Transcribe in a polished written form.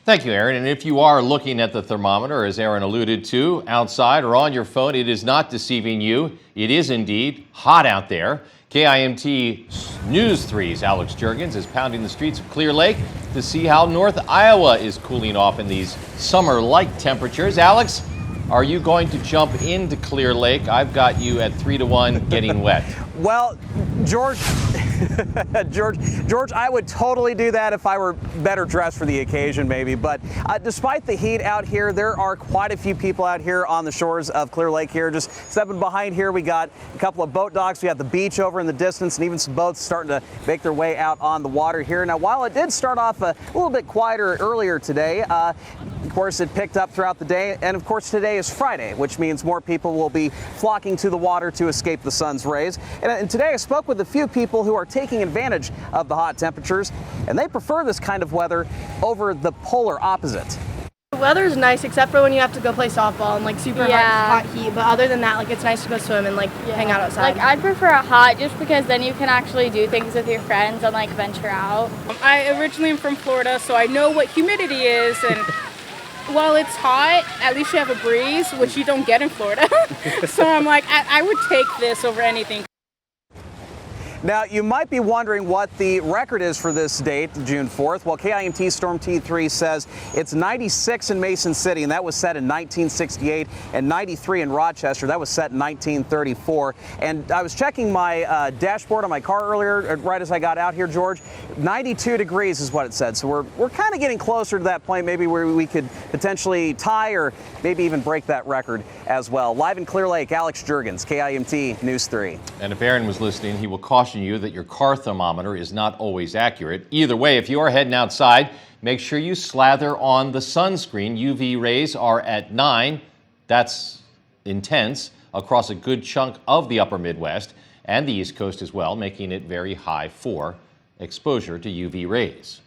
Thank you, Aaron. And if you are looking at the thermometer, as Aaron alluded to, outside or on your phone, it is not deceiving you. It is indeed hot out there. KIMT News 3's Alex Jurgens is pounding the streets of Clear Lake to see how North Iowa is cooling off in these summer-like temperatures. Alex, are you going to jump into Clear Lake? I've got you at 3-1 getting wet. Well, George, George, I would totally do that if I were better dressed for the occasion, maybe. But despite the heat out here, there are quite a few people out here on the shores of Clear Lake here. Just stepping behind here, we got a couple of boat docks. We got the beach over in the distance, and even some boats starting to make their way out on the water here. Now, while it did start off a little bit quieter earlier today, of course, it picked up throughout the day. And of course, today is Friday, which means more people will be flocking to the water to escape the sun's rays. And today I spoke with a few people who are taking advantage of the hot temperatures, and they prefer this kind of weather over the polar opposite. The weather is nice except for when you have to go play softball and like super hot heat, but other than that, like it's nice to go swim and like hang out outside. Like I'd prefer a hot just because then you can actually do things with your friends and like venture out. I originally am from Florida, so I know what humidity is, and while it's hot, at least you have a breeze, which you don't get in Florida. So I'm like, I would take this over anything. Now, you might be wondering what the record is for this date, June 4th. Well, KIMT Storm T3 says it's 96 in Mason City, and that was set in 1968, and 93 in Rochester. That was set in 1934. And I was checking my dashboard on my car earlier, right as I got out here, George. 92 degrees is what it said. So we're kind of getting closer to that point, maybe where we could potentially tie or maybe even break that record as well. Live in Clear Lake, Alex Jurgens, KIMT News 3. And if Aaron was listening, he will caution you that your car thermometer is not always accurate. Either way, if you are heading outside, make sure you slather on the sunscreen. UV rays are at 9. That's intense across a good chunk of the upper Midwest and the East Coast as well, making it very high for exposure to UV rays.